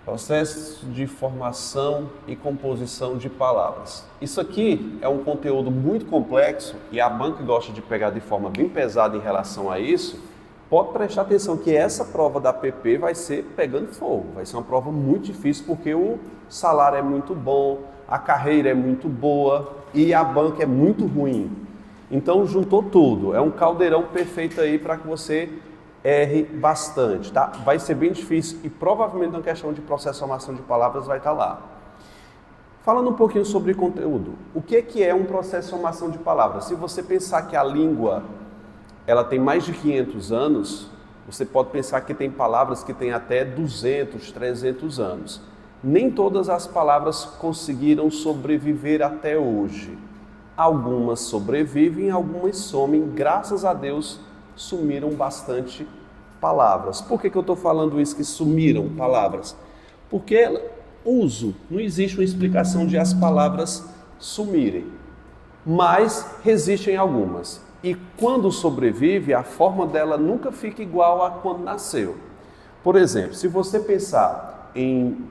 Processo de formação e composição de palavras. Isso aqui é um conteúdo muito complexo e a banca gosta de pegar de forma bem pesada em relação a isso. Pode prestar atenção que essa prova da PP vai ser pegando fogo, vai ser uma prova muito difícil porque o salário é muito bom, a carreira é muito boa e a banca é muito ruim. Então juntou tudo, é um caldeirão perfeito aí para que você erre bastante, tá? Vai ser bem difícil e provavelmente na questão de processo de formação de palavras vai estar lá. Falando um pouquinho sobre conteúdo, o que é um processo de formação de palavras? Se você pensar que a língua ela tem mais de 500 anos, você pode pensar que tem palavras que têm até 200, 300 anos. Nem todas as palavras conseguiram sobreviver até hoje. Algumas sobrevivem, algumas somem, graças a Deus, sumiram bastante palavras. Por que eu estou falando isso, que sumiram palavras? Porque uso, não existe uma explicação de as palavras sumirem, mas resistem algumas. E quando sobrevive, a forma dela nunca fica igual a quando nasceu. Por exemplo, se você pensar em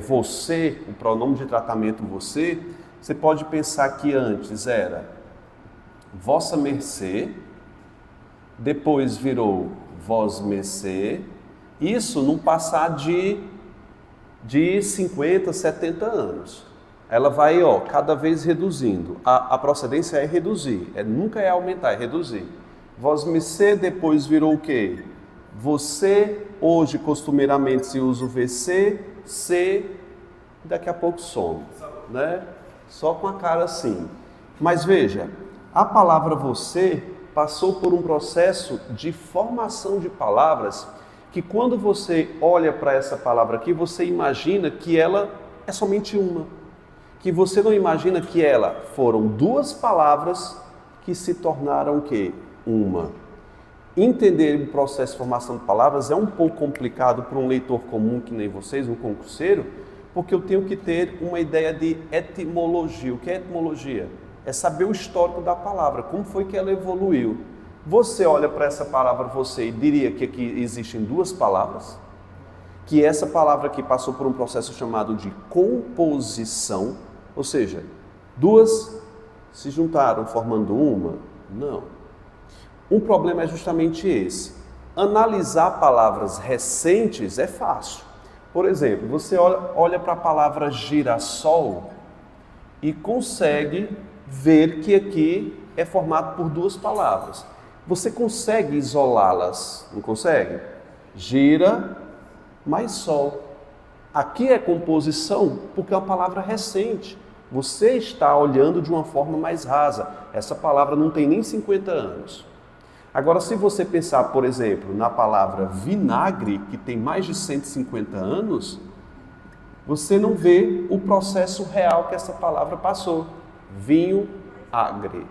você, o pronome de tratamento você pode pensar que antes era vossa mercê, depois virou vós mercê, isso num passar de 50, 70 anos. Ela vai, cada vez reduzindo. A procedência é reduzir, nunca é aumentar, é reduzir. Vós mercê, depois virou o quê? Você, hoje costumeiramente se usa o VC, C, daqui a pouco some, né? Só com a cara assim. Mas veja, a palavra você passou por um processo de formação de palavras que quando você olha para essa palavra aqui, você imagina que ela é somente uma. Que você não imagina que ela foram duas palavras que se tornaram o quê? Uma. Entender o processo de formação de palavras é um pouco complicado para um leitor comum que nem vocês, um concurseiro, porque eu tenho que ter uma ideia de etimologia. O que é etimologia? É saber o histórico da palavra, como foi que ela evoluiu. Você olha para essa palavra você e diria que aqui existem duas palavras, que essa palavra aqui passou por um processo chamado de composição, ou seja, duas se juntaram formando uma? Não. Um problema é justamente esse. Analisar palavras recentes é fácil. Por exemplo, você olha para a palavra girassol e consegue ver que aqui é formado por duas palavras. Você consegue isolá-las, não consegue? Gira mais sol. Aqui é composição porque é uma palavra recente. Você está olhando de uma forma mais rasa. Essa palavra não tem nem 50 anos. Agora, se você pensar, por exemplo, na palavra vinagre, que tem mais de 150 anos, você não vê o processo real que essa palavra passou. Vinho agre.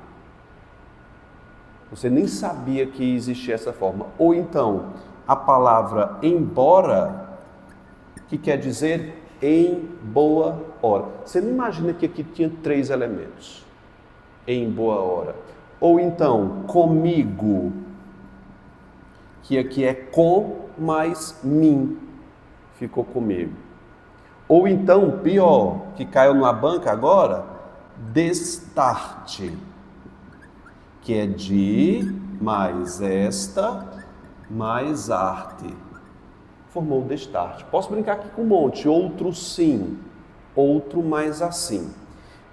Você nem sabia que existia essa forma. Ou então, a palavra embora, que quer dizer em boa hora. Você não imagina que aqui tinha 3 elementos. Em boa hora. Ou então, comigo, que aqui é com mais mim. Ficou comigo. Ou então, pior, que caiu numa banca agora, destarte, que é de mais esta mais arte. Formou o destarte. Posso brincar aqui com um monte. Outro sim, outro mais assim.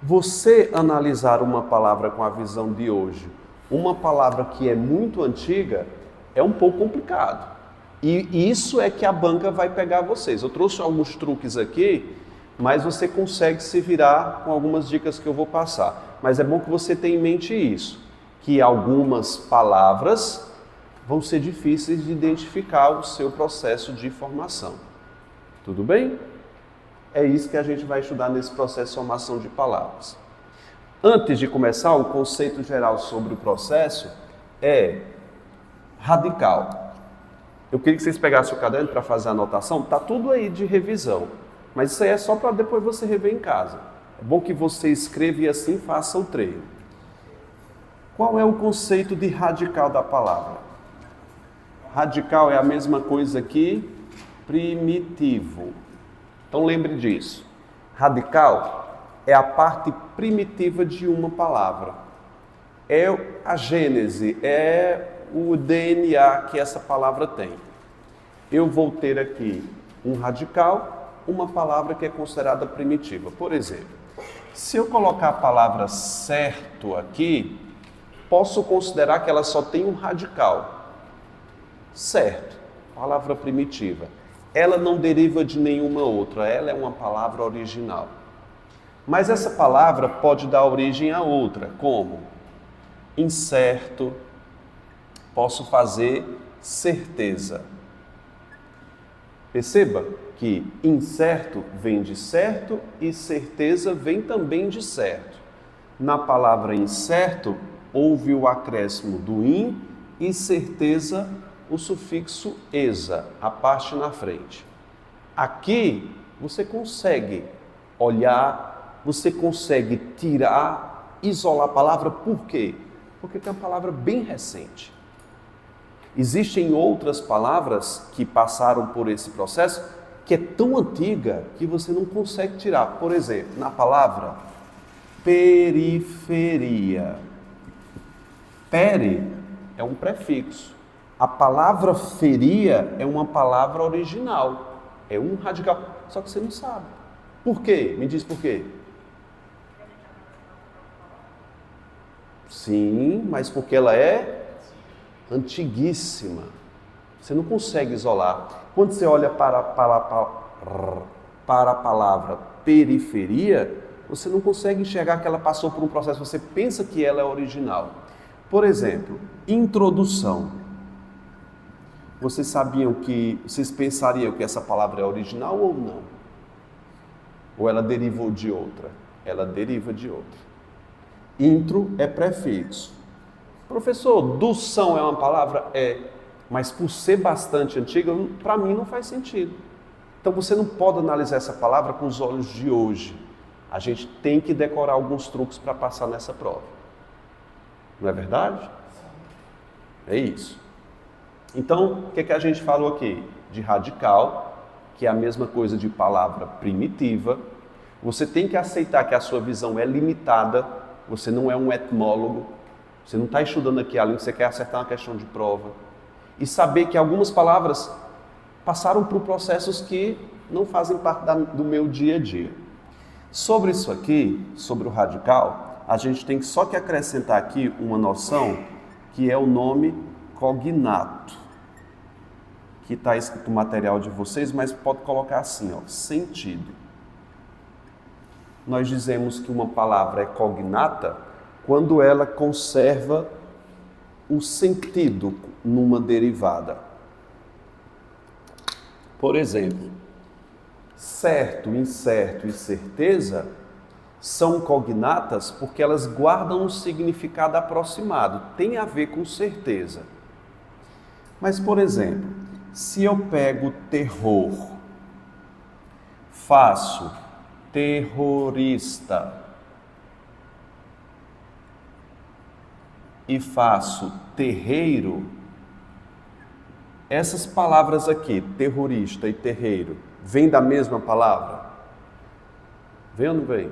Você analisar uma palavra com a visão de hoje, uma palavra que é muito antiga, é um pouco complicado. E isso é que a banca vai pegar vocês. Eu trouxe alguns truques aqui, mas você consegue se virar com algumas dicas que eu vou passar. Mas é bom que você tenha em mente isso, que algumas palavras vão ser difíceis de identificar o seu processo de formação. Tudo bem? É isso que a gente vai estudar nesse processo de formação de palavras. Antes de começar, o conceito geral sobre o processo é radical. Eu queria que vocês pegassem o caderno para fazer a anotação. Está tudo aí de revisão. Mas isso aí é só para depois você rever em casa. É bom que você escreva e assim faça o treino. Qual é o conceito de radical da palavra? Radical é a mesma coisa que primitivo. Então lembre disso. Radical é a parte primitiva de uma palavra. É a gênese, é o DNA que essa palavra tem. Eu vou ter aqui um radical, uma palavra que é considerada primitiva. Por exemplo, se eu colocar a palavra certo aqui, posso considerar que ela só tem um radical. Certo, palavra primitiva. Ela não deriva de nenhuma outra, ela é uma palavra original. Mas essa palavra pode dar origem a outra, como incerto, posso fazer certeza. Perceba que incerto vem de certo e certeza vem também de certo. Na palavra incerto, houve o acréscimo do in e certeza, o sufixo esa, a parte na frente. Aqui você consegue olhar, você consegue tirar, isolar a palavra, por quê? Porque é uma palavra bem recente. Existem outras palavras que passaram por esse processo que é tão antiga que você não consegue tirar. Por exemplo, na palavra periferia. Peri é um prefixo. A palavra feria é uma palavra original. É um radical. Só que você não sabe. Por quê? Me diz por quê. Sim, mas porque ela é antiguíssima. Você não consegue isolar. Quando você olha para a palavra periferia, você não consegue enxergar que ela passou por um processo. Você pensa que ela é original. Por exemplo, introdução. Vocês pensariam que essa palavra é original ou não? Ou ela derivou de outra? Ela deriva de outra. Intro é prefixo. Professor, dução é uma palavra? É, mas por ser bastante antiga, para mim não faz sentido. Então você não pode analisar essa palavra com os olhos de hoje. A gente tem que decorar alguns truques para passar nessa prova. Não é verdade? É isso. Então, o que a gente falou aqui? De radical, que é a mesma coisa de palavra primitiva. Você tem que aceitar que a sua visão é limitada. Você não é um etimólogo. Você não está estudando aqui a língua, você quer acertar uma questão de prova. E saber que algumas palavras passaram por processos que não fazem parte do meu dia a dia. Sobre isso aqui, sobre o radical, a gente tem só que acrescentar aqui uma noção que é o nome cognato, que está escrito no material de vocês, mas pode colocar assim, ó, sentido. Nós dizemos que uma palavra é cognata quando ela conserva o sentido numa derivada. Por exemplo, certo, incerto e certeza são cognatas porque elas guardam um significado aproximado, tem a ver com certeza. Mas, por exemplo, se eu pego terror, faço terrorista e faço terreiro, essas palavras aqui, terrorista e terreiro, vêm da mesma palavra? Vem ou não vem?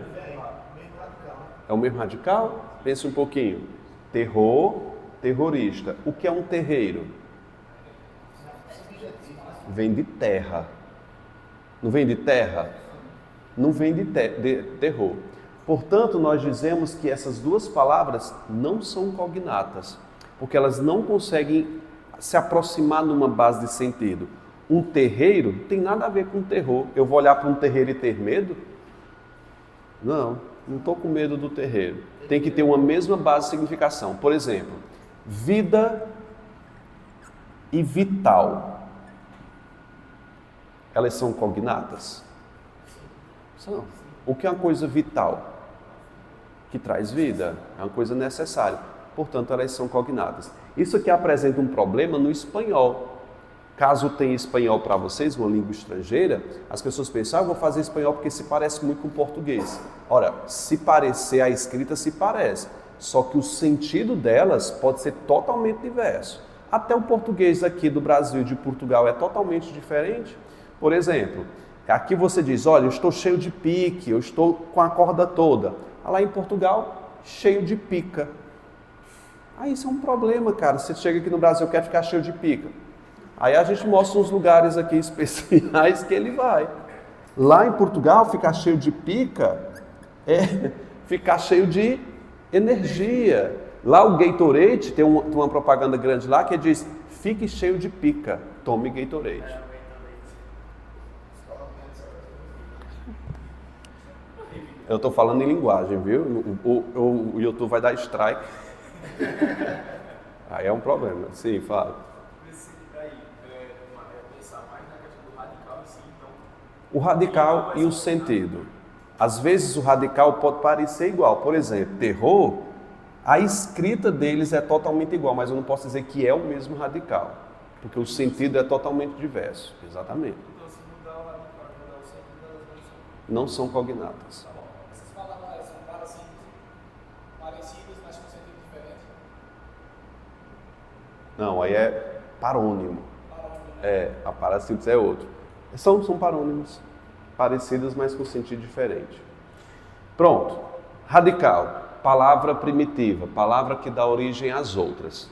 É o mesmo radical? Pense um pouquinho. Terror, terrorista. O que é um terreiro? Vem de terra. Não vem de terra? Não vem de terror. Portanto, nós dizemos que essas duas palavras não são cognatas, porque elas não conseguem se aproximar numa base de sentido. Um terreiro tem nada a ver com terror. Eu vou olhar para um terreiro e ter medo? Não estou com medo do terreiro. Tem que ter uma mesma base de significação. Por exemplo, vida e vital. Elas são cognatas? São. O que é uma coisa vital? Que traz vida, é uma coisa necessária. Portanto, elas são cognatas. Isso aqui apresenta um problema no espanhol. Caso tenha espanhol para vocês, uma língua estrangeira, as pessoas pensam, eu vou fazer espanhol porque se parece muito com português. Ora, se parecer, a escrita se parece. só que o sentido delas pode ser totalmente diverso. Até o português aqui do Brasil e de Portugal é totalmente diferente. Por exemplo, aqui você diz, olha, eu estou cheio de pique, eu estou com a corda toda. Lá em Portugal, cheio de pica. Aí isso é um problema, cara. Você chega aqui no Brasil, quer ficar cheio de pica. Aí a gente mostra uns lugares aqui especiais que ele vai. Lá em Portugal, ficar cheio de pica é ficar cheio de energia. Lá o Gatorade, tem uma propaganda grande lá que diz, fique cheio de pica, tome Gatorade. Eu estou falando em linguagem, viu? O YouTube vai dar strike. Aí é um problema. Sim, fala. O radical e o sentido. Às vezes o radical pode parecer igual. Por exemplo, terror, a escrita deles é totalmente igual, mas eu não posso dizer que é o mesmo radical, porque o sentido é totalmente diverso. Exatamente. Então, se mudar o radical e mudar o sentido, elas não são cognatas. Essas palavras são parecidas, mas com sentido diferente? Não, aí é parônimo. A parasíntese é outro. São parônimos, parecidas, mas com sentido diferente. Pronto. Radical, palavra primitiva, palavra que dá origem às outras.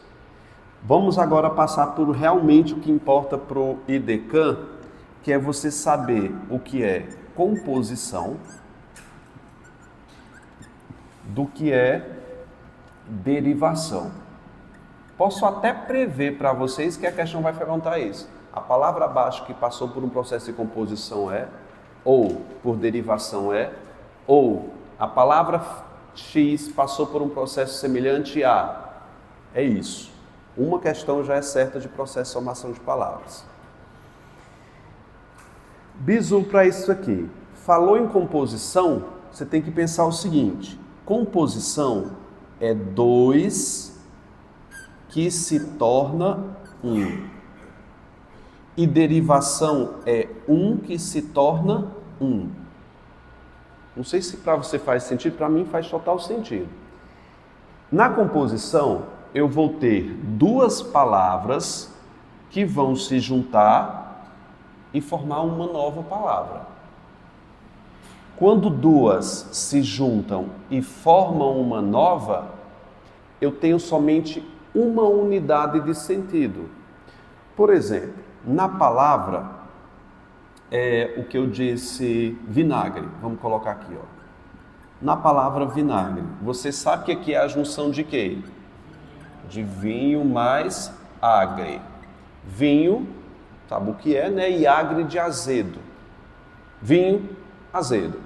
Vamos agora passar por realmente o que importa para o IDECAN, que é você saber o que é composição, do que é derivação. Posso até prever para vocês que a questão vai perguntar isso. A palavra abaixo que passou por um processo de composição é, ou por derivação é, ou a palavra X passou por um processo semelhante a, é isso. Uma questão já é certa de processo de formação de palavras. Bizu para isso aqui. Falou em composição, você tem que pensar o seguinte. Composição é dois que se torna um. E derivação é um que se torna um. Não sei se para você faz sentido, para mim faz total sentido. Na composição, eu vou ter duas palavras que vão se juntar e formar uma nova palavra. Quando duas se juntam e formam uma nova, eu tenho somente uma unidade de sentido. Por exemplo, na palavra, o que eu disse vinagre, vamos colocar aqui, ó. Na palavra vinagre, você sabe que aqui é a junção de quê? De vinho mais agre. Vinho, sabe o que é, né? E agre de azedo. Vinho, azedo.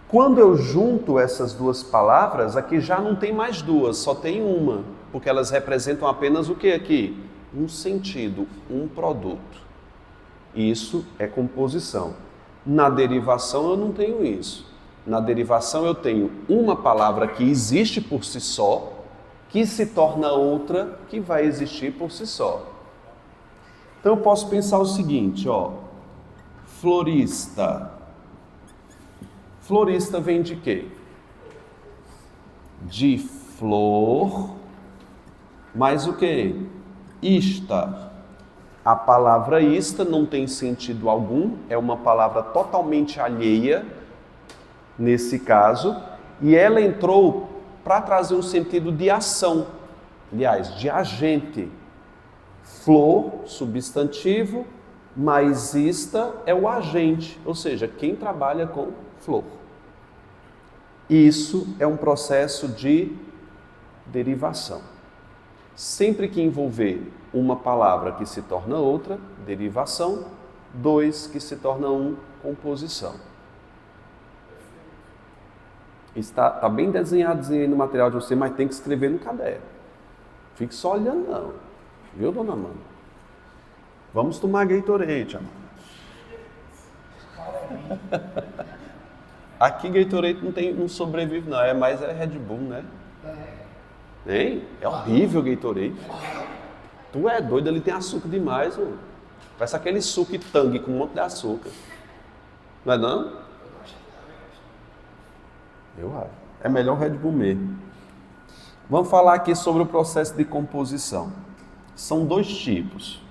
Quando eu junto essas duas palavras, aqui já não tem mais duas, só tem uma, porque elas representam apenas o que aqui? Um sentido, um produto. Isso é composição. Na derivação eu não tenho isso. Na derivação eu tenho uma palavra que existe por si só, que se torna outra que vai existir por si só. Então eu posso pensar o seguinte, ó. Florista. Florista vem de quê? De flor, mais o quê? Ista. A palavra ista não tem sentido algum, é uma palavra totalmente alheia, nesse caso, e ela entrou para trazer um sentido de ação, aliás, de agente. Flor, substantivo, mas ista é o agente, ou seja, quem trabalha com flor. Isso é um processo de derivação. Sempre que envolver uma palavra que se torna outra, derivação, dois que se torna um, composição. Está bem desenhadozinho aí no material de você, mas tem que escrever no caderno. Fique só olhando não. Viu, dona Amanda? Vamos tomar Gatorade, Amanda. Aqui Gatorade não sobrevive não, é mais Red Bull, né? Hein? É horrível Gatorade. Tu é doido, ele tem açúcar demais, mano. Parece aquele suco Tang com um monte de açúcar. Não é não? Eu acho. É melhor o Red Bull mesmo. Vamos falar aqui sobre o processo de composição. São dois tipos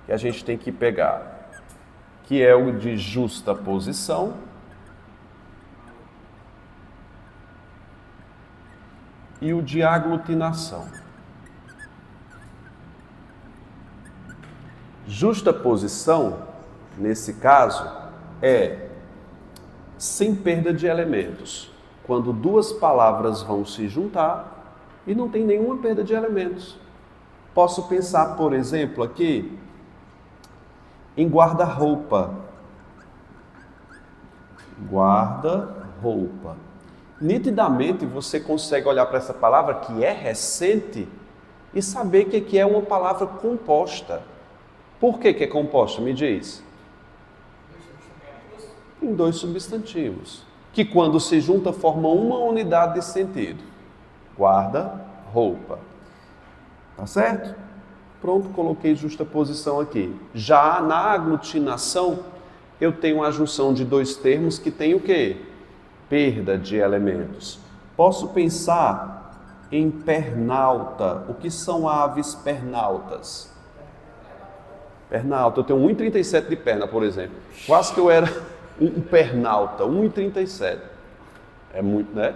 que a gente tem que pegar, que é o de justaposição e o de aglutinação. Justaposição, nesse caso, é sem perda de elementos. Quando duas palavras vão se juntar e não tem nenhuma perda de elementos. Posso pensar, por exemplo, aqui em guarda-roupa. Guarda-roupa. Nitidamente você consegue olhar para essa palavra que é recente e saber que é uma palavra composta. Por que é composta? Me diz. Em dois substantivos, que quando se junta formam uma unidade de sentido. Guarda-roupa. Tá certo? Pronto, coloquei justaposição aqui. Já na aglutinação, eu tenho a junção de dois termos que tem o quê? Perda de elementos. Posso pensar em pernalta. O que são aves pernaltas? Pernalta. Eu tenho 1,37 de perna, por exemplo. Quase que eu era um pernalta. 1,37. É muito, né?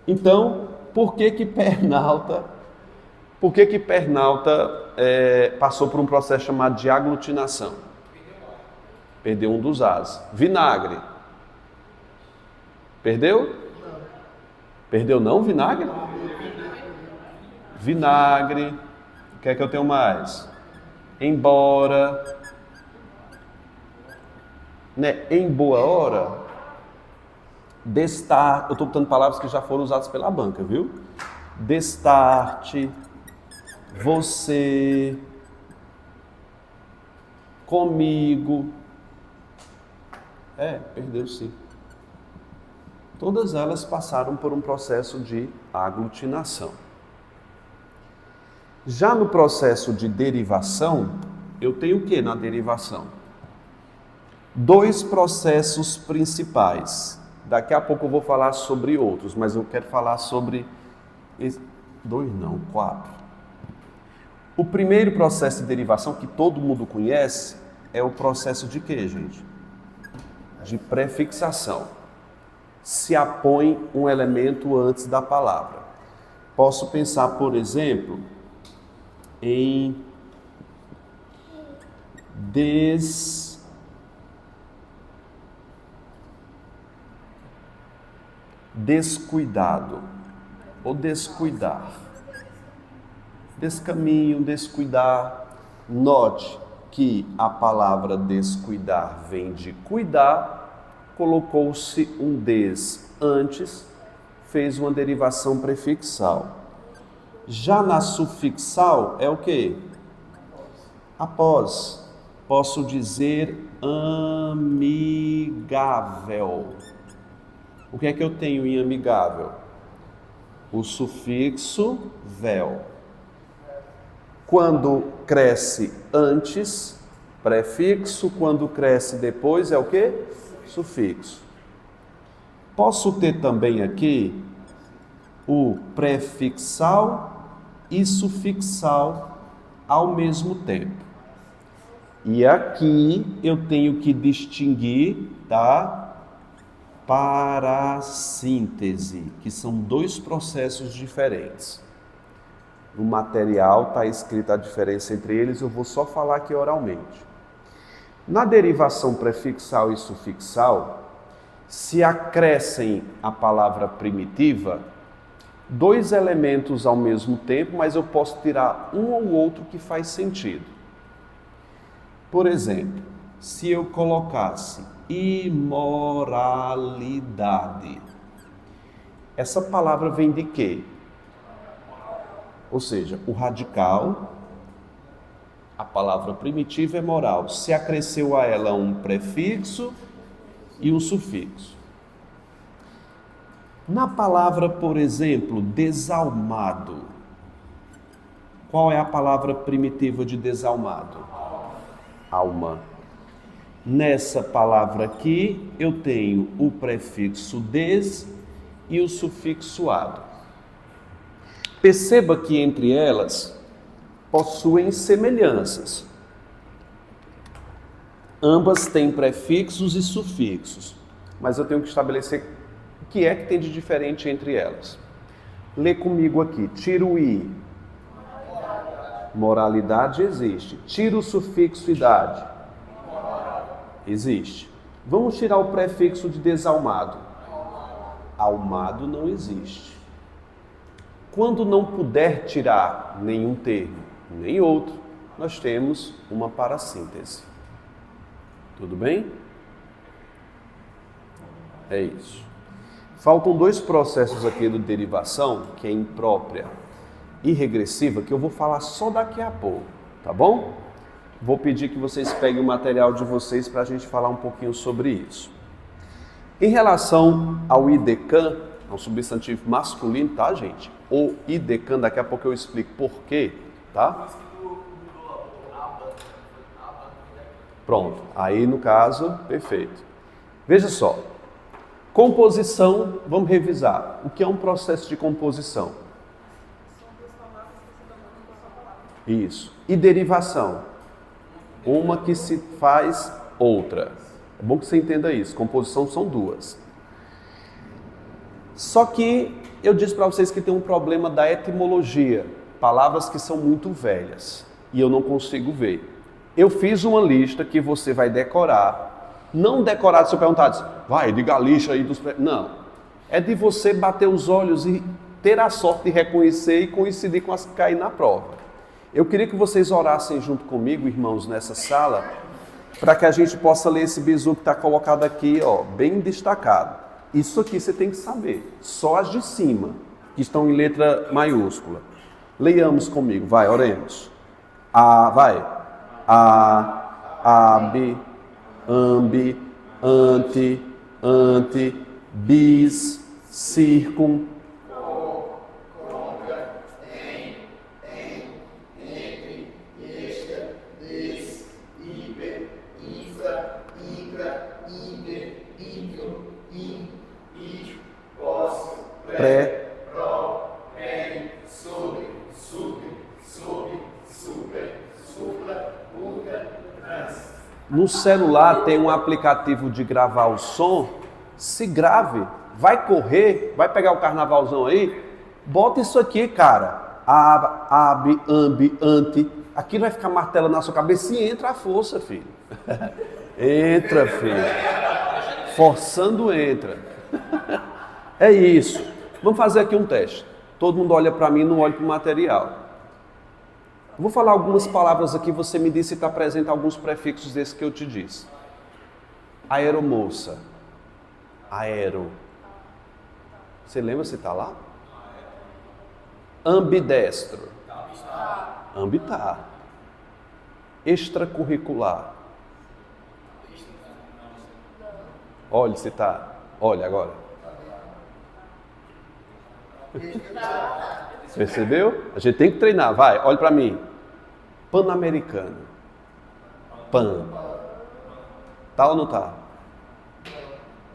Então, por que pernalta passou por um processo chamado de aglutinação? Perdeu um dos As. Vinagre. Perdeu? Perdeu não, vinagre? Vinagre. O que é que eu tenho mais? Embora. Né? Em boa hora. Destarte. Eu estou botando palavras que já foram usadas pela banca, viu? Destarte. Você. Comigo. Perdeu sim. Todas elas passaram por um processo de aglutinação. Já no processo de derivação, eu tenho o que na derivação? Dois processos principais. Daqui a pouco eu vou falar sobre outros, mas eu quero falar sobre... quatro. O primeiro processo de derivação, que todo mundo conhece, é o processo de quê, gente? De prefixação. Se apõe um elemento antes da palavra. Posso pensar, por exemplo, em descuidado ou descuidar. Descaminho, descuidar. Note que a palavra descuidar vem de cuidar, colocou-se um des antes, fez uma derivação prefixal. Já na sufixal é o quê? Após. Posso dizer amigável. O que é que eu tenho em amigável? O sufixo vel. Quando cresce antes, prefixo. Quando cresce depois é o quê? Sufixo. Posso ter também aqui o prefixal e sufixal ao mesmo tempo. E aqui eu tenho que distinguir da parassíntese, que são dois processos diferentes. No material está escrita a diferença entre eles, eu vou só falar aqui oralmente. Na derivação prefixal e sufixal, se acrescem a palavra primitiva, dois elementos ao mesmo tempo, mas eu posso tirar um ou outro que faz sentido. Por exemplo, se eu colocasse imoralidade, essa palavra vem de quê? Ou seja, o radical, a palavra primitiva é moral. Se acresceu a ela um prefixo e um sufixo. Na palavra, por exemplo, desalmado, qual é a palavra primitiva de desalmado? Alma. Nessa palavra aqui, eu tenho o prefixo des e o sufixo ado. Perceba que entre elas possuem semelhanças. Ambas têm prefixos e sufixos, mas eu tenho que estabelecer o que é que tem de diferente entre elas. Lê comigo aqui. Tira o i. Moralidade existe. Tira o sufixo idade. Existe. Vamos tirar o prefixo de desalmado. Almado não existe. Quando não puder tirar nenhum termo, nem outro, nós temos uma parassíntese. Tudo bem? É isso. Faltam dois processos aqui de derivação, que é imprópria e regressiva, que eu vou falar só daqui a pouco, tá bom? Vou pedir que vocês peguem o material de vocês para a gente falar um pouquinho sobre isso. Em relação ao idecan, é um substantivo masculino, tá, gente? O idecan, daqui a pouco eu explico por quê, tá? Pronto, aí no caso, perfeito. Veja só, composição, vamos revisar. O que é um processo de composição? Isso. E derivação? Uma que se faz outra. É bom que você entenda isso. Composição são duas. Só que eu disse para vocês que tem um problema da etimologia. Palavras que são muito velhas e eu não consigo ver. Eu fiz uma lista que você vai decorar. Não decorar se eu perguntar, vai, diga a lista aí dos... Não. É de você bater os olhos e ter a sorte de reconhecer e coincidir com as que caem na prova. Eu queria que vocês orassem junto comigo, irmãos, nessa sala, para que a gente possa ler esse bizu que está colocado aqui, ó, bem destacado. Isso aqui você tem que saber. Só as de cima, que estão em letra maiúscula. Leiamos comigo, vai, oremos. Ab, ambi, ante, bis, circum, pré, no celular tem um aplicativo de gravar o som, se grave, vai correr, vai pegar o carnavalzão aí, bota isso aqui, cara, ab, ambi, ante, aquilo vai ficar martelando na sua cabeça e entra a força, filho. Entra, filho. Forçando entra. É isso. Vamos fazer aqui um teste. Todo mundo olha para mim, não olha para o material. Vou falar algumas palavras aqui, você me diz se está presente alguns prefixos desses que eu te disse. Aeromoça. Aero. Você lembra se está lá? Ambidestro. Ambitar. Extracurricular. Olha se está. Olha agora. Percebeu? A gente tem que treinar. Vai, olha para mim. Pan-americano. Pan. Tá ou não tá?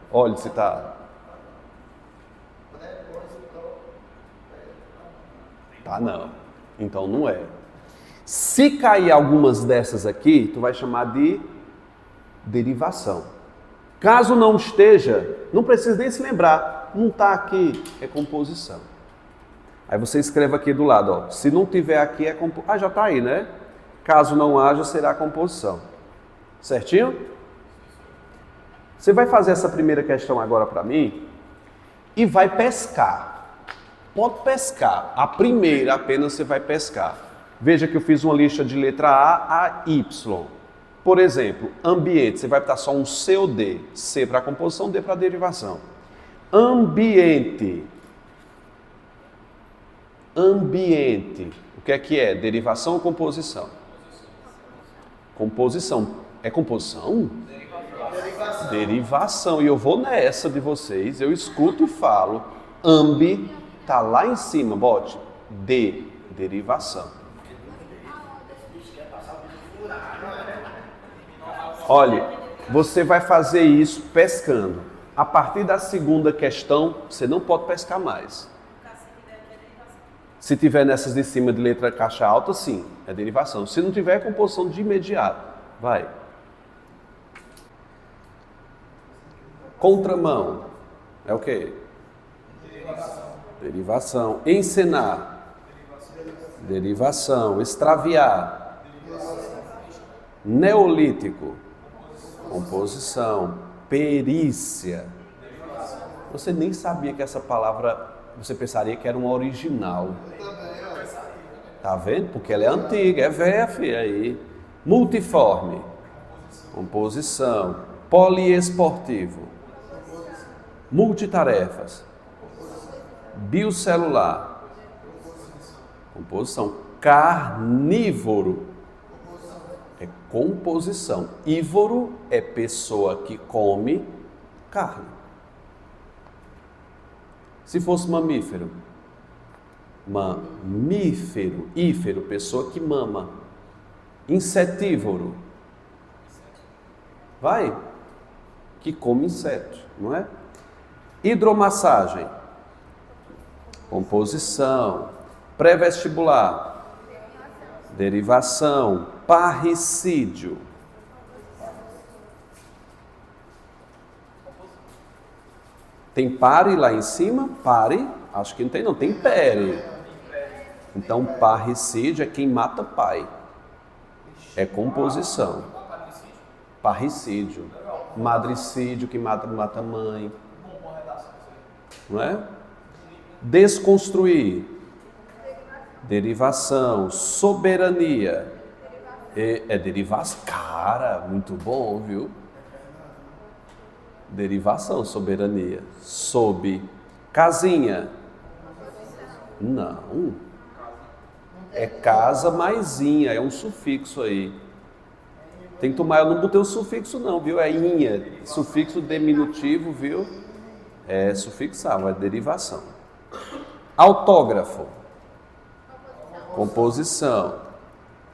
Olha se tá. Tá não. Então não é. Se cair algumas dessas aqui, tu vai chamar de derivação. Caso não esteja, não precisa nem se lembrar. Não tá aqui, é composição. Aí você escreve aqui do lado, ó. Se não tiver aqui, é composição. Ah, já tá aí, né? Caso não haja, será composição. Certinho? Você vai fazer essa primeira questão agora para mim e vai pescar. Pode pescar. A primeira apenas você vai pescar. Veja que eu fiz uma lista de letra A a Y. Por exemplo, ambiente, você vai botar só um C ou D. C para composição, D para derivação. Ambiente. Ambiente. O que é? Derivação ou composição? Composição. É composição? Derivação. E eu vou nessa de vocês, eu escuto e falo. Ambi, tá lá em cima, bote. D, derivação. Olha, você vai fazer isso pescando. A partir da segunda questão, você não pode pescar mais. Se tiver nessas de cima de letra caixa alta, sim, é derivação. Se não tiver, é composição de imediato. Vai. Contramão. É o quê? Derivação. Encenar. Derivação. Extraviar. Neolítico. Composição. Perícia. Você nem sabia que essa palavra, você pensaria que era uma original. Tá vendo? Porque ela é antiga, é velha, filha, aí. Multiforme. Composição. Poliesportivo. Multitarefas. Biocelular. Composição. Carnívoro. É composição. Ívoro é pessoa que come carne. Se fosse mamífero. Mamífero. Ífero, pessoa que mama. Insetívoro. Vai. Que come insetos, não é? Hidromassagem. Composição. Pré-vestibular. Derivação. Parricídio. Tem pare lá em cima? Pare. Acho que não tem, não. Tem pere. Então, parricídio é quem mata pai. É composição. Parricídio. Madricídio, que mata mãe. Não é? Desconstruir. Derivação. Soberania. É derivação. Cara, muito bom, viu? Derivação, soberania. Sob. Casinha. Não. É casa maisinha, é um sufixo aí. Tem que tomar, eu não botei o sufixo não, viu? É inha. Sufixo diminutivo, viu? É sufixal, é derivação. Autógrafo. Composição.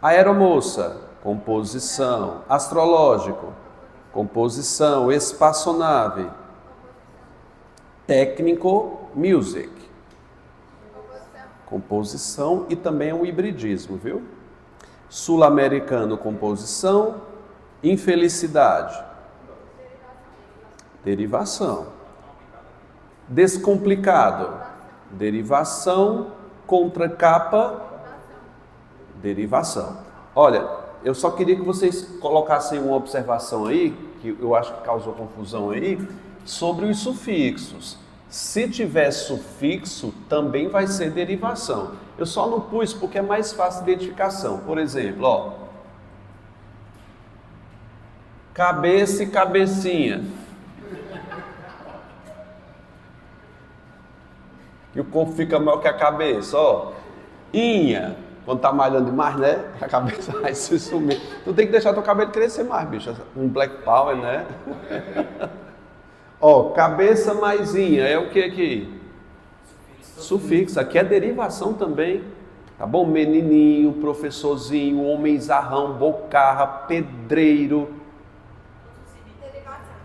Aeromoça. Composição. Astrológico. Composição. Espaçonave. Técnico. Music. Composição e também é um hibridismo, viu? Sul-americano, composição. Infelicidade. Derivação. Descomplicado. Derivação. Contracapa. Derivação. Olha, eu só queria que vocês colocassem uma observação aí, que eu acho que causou confusão aí, sobre os sufixos. Se tiver sufixo, também vai ser derivação. Eu só não pus porque é mais fácil de identificação. Por exemplo, ó. Cabeça e cabecinha. E o corpo fica maior que a cabeça, ó. Inha. Quando tá malhando demais, né? A cabeça vai se sumir. Tu tem que deixar teu cabelo crescer mais, bicho. Um black power, né? Ó, cabeça maisinha é o que aqui? Sufixo. Aqui é derivação também. Tá bom? Menininho, professorzinho, homenzarrão, bocarra, pedreiro.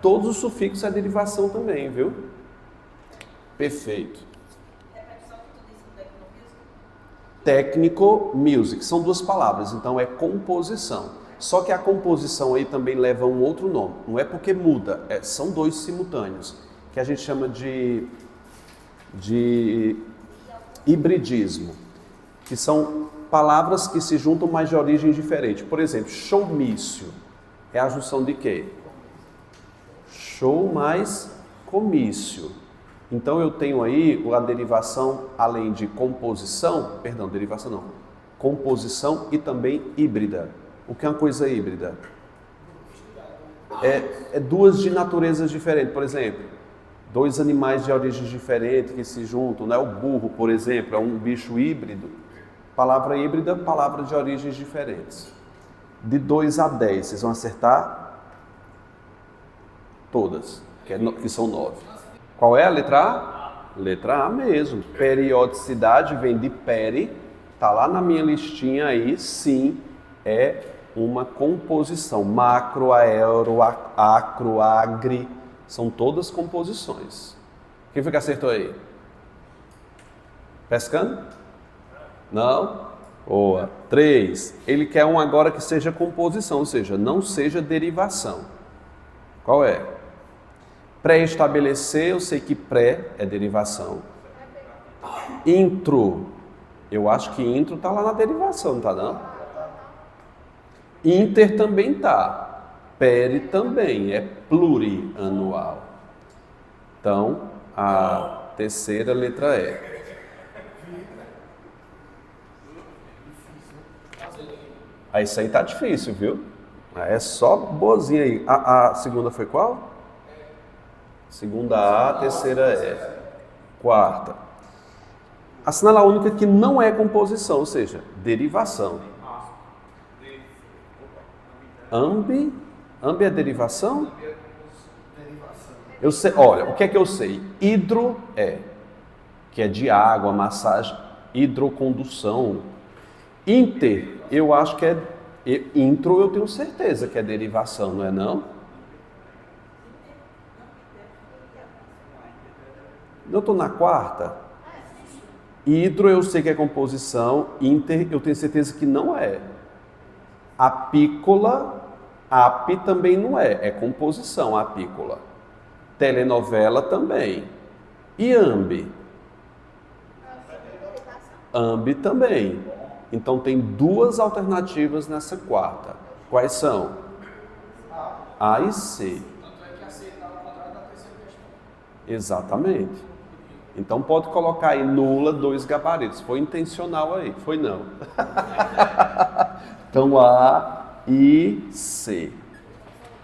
Todos os sufixos é derivação também, viu? Perfeito. Técnico, music. São duas palavras, então é composição. Só que a composição aí também leva um outro nome. Não é porque muda, são dois simultâneos, que a gente chama de hibridismo, que são palavras que se juntam, mas de origem diferente. Por exemplo, showmício é a junção de quê? Show mais comício. Então eu tenho aí a derivação, além de composição, composição e também híbrida. O que é uma coisa híbrida? É duas de naturezas diferentes. Por exemplo, dois animais de origens diferentes que se juntam, né? O burro, por exemplo, é um bicho híbrido. Palavra híbrida, palavra de origens diferentes. De 2 a 10, vocês vão acertar todas, que são 9. Qual é a letra A? Letra A mesmo. Periodicidade vem de peri. Tá lá na minha listinha aí, sim, é uma composição. Macro, aero, acro, agri. São todas composições. Quem foi que acertou aí? Pescando? Não? Boa. 3. Ele quer um agora que seja composição, ou seja, não seja derivação. Qual é? Pré-estabelecer, eu sei que pré é derivação. Intro, eu acho que intro está lá na derivação, não está não? Inter também está. Peri também, é plurianual. Então, a terceira letra E. Aí isso aí tá difícil, viu? É só boazinha aí. A segunda foi qual? Segunda A, terceira E. Quarta. Assinala a única que não é composição, ou seja, derivação. Ambi é derivação? Eu sei, olha, o que é que eu sei? Hidro que é de água, massagem, hidrocondução. Inter, eu acho que é intro, eu tenho certeza que é derivação, não é não? Eu estou na quarta. Hidro eu sei que é composição, inter eu tenho certeza que não é. Apícola, api também não é composição apícola. Telenovela também. E ambi? Ambi também. Então tem duas alternativas nessa quarta. Quais são? A e C. Tanto é que a C está ao contrário da terceira questão. Exatamente. Então pode colocar aí nula 2 gabaritos. Foi intencional aí? Foi não. Então A e C.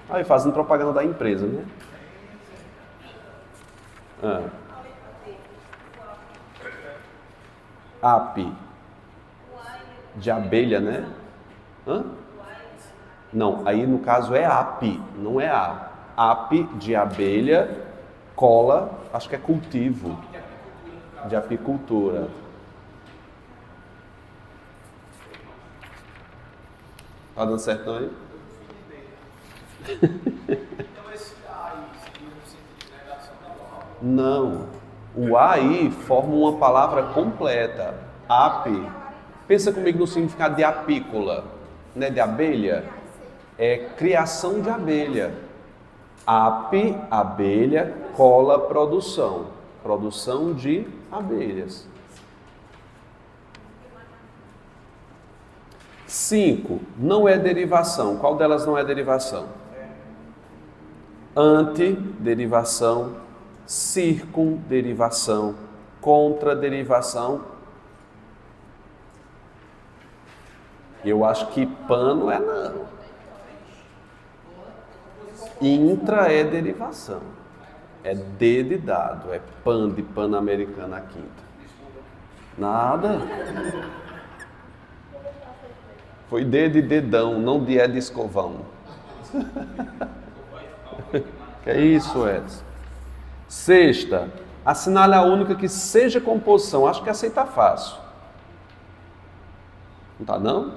Aí fazendo propaganda da empresa, né? Api. De abelha, né? Não, aí no caso é api, não é A. Api de abelha, cola, acho que é cultivo. De apicultura. Tá dando certo não aí? Então esse A aí seria no sentido de negação da palavra? Não. O AI forma uma palavra completa. Api. Pensa comigo no significado de apícola, né? De abelha. É criação de abelha. Api, abelha, cola, produção. Produção de abelhas. 5. Não é derivação. Qual delas não é derivação? Antiderivação, circunderivação, contraderivação. Eu acho que pan não é não. Intra é derivação. É D de dado, é pan de Pan-Americana quinta. Nada. Foi D de dedão, não de de escovão. Que é isso, Edson? Sexta, assinale a única que seja composição. Acho que essa aí tá fácil. Não tá não?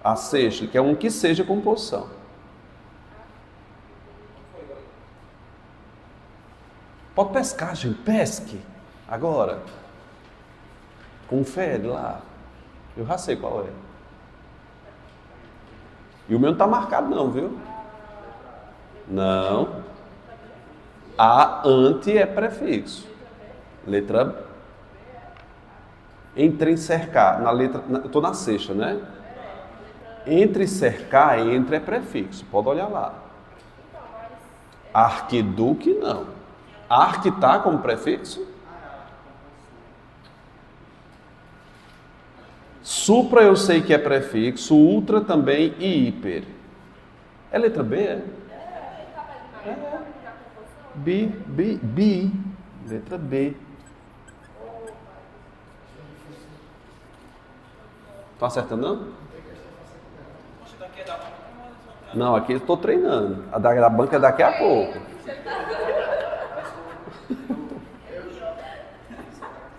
A sexta, que é um que seja composição. Pode pescar, gente. Pesque. Agora. Confere lá. Eu já sei qual é. E o meu não tá marcado não, viu? Não. A ante é prefixo. Letra B. Entre cercar. Na letra. Eu tô na sexta, né? Entre cercar e entre é prefixo. Pode olhar lá. Arquiduque não. Arque tá como prefixo? Supra eu sei que é prefixo, ultra também e hiper. É letra B, é? B. Letra B. Tá acertando não? Não, aqui eu estou treinando. A da banca é daqui a pouco.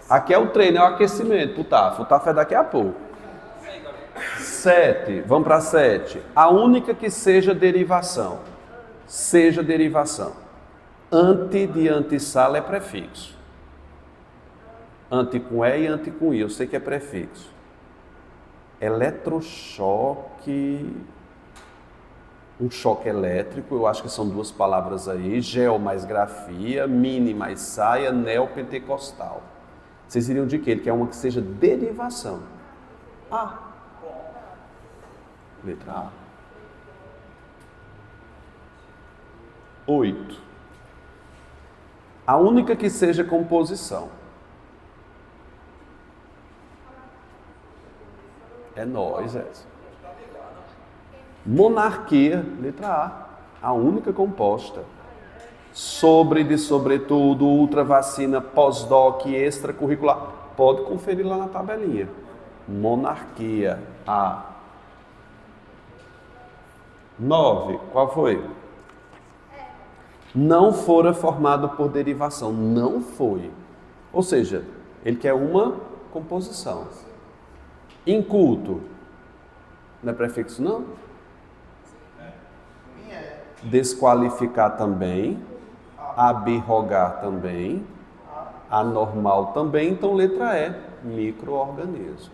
Aqui é o treino, é o aquecimento pro TAF. O TAF é daqui a pouco. 7, vamos para 7. A única que seja derivação. seja derivação. Ante de antessala é prefixo. Ante com E e ante com I, eu sei que é prefixo. Eletrochoque, um choque elétrico, eu acho que são duas palavras aí, gel mais grafia, mini mais saia, neopentecostal. Vocês iriam de quê? Ele quer uma que seja derivação. A. Letra A. 8. A única que seja composição. É nós, essa. Monarquia, letra A. A única composta. Sobre de sobretudo, ultravacina, pós-doc, extracurricular. Pode conferir lá na tabelinha. Monarquia, A. 9. Qual foi? Não fora formado por derivação. Não foi. Ou seja, ele quer uma composição. Inculto. Não é prefixo, não? Desqualificar também. Abrogar também. Anormal também. Então, letra E. Micro-organismo.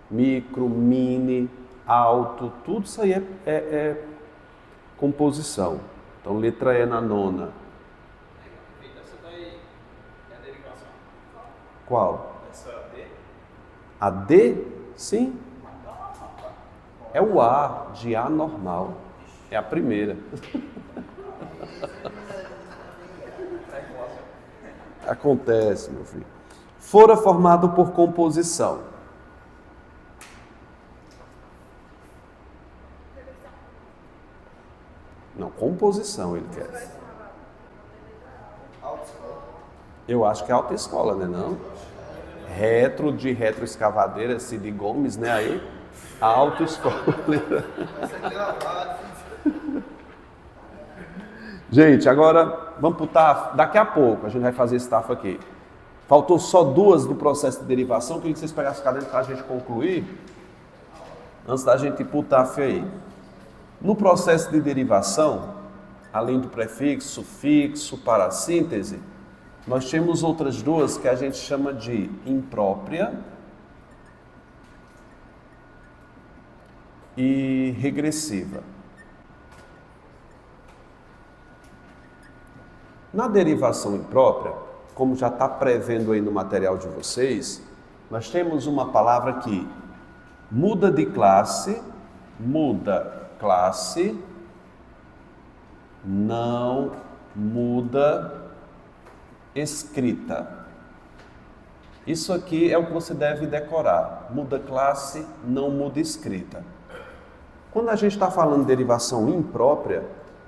Micro, mini, alto, tudo isso aí é composição. Então, letra E na 9. Essa daí é a derivação. Qual? Essa D? A D? Sim. É o A, de anormal. É a primeira. Acontece, meu filho. Fora formado por composição. Não, composição ele quer. Eu acho que é autoescola, né não? Retro de retroescavadeira, Cid Gomes, né aí? A autoescola. Gente, agora vamos para o TAF. Daqui a pouco a gente vai fazer esse TAF aqui. Faltou só 2 do processo de derivação. Queria que vocês pegassem o caderno para a gente concluir. Antes da gente ir para o TAF aí. No processo de derivação, além do prefixo, sufixo, parassíntese, nós temos outras 2 que a gente chama de imprópria e regressiva. Na derivação imprópria, como já está prevendo aí no material de vocês, nós temos uma palavra que muda de classe, não muda escrita. Isso aqui é o que você deve decorar. Muda classe, não muda escrita. Quando a gente está falando de derivação imprópria,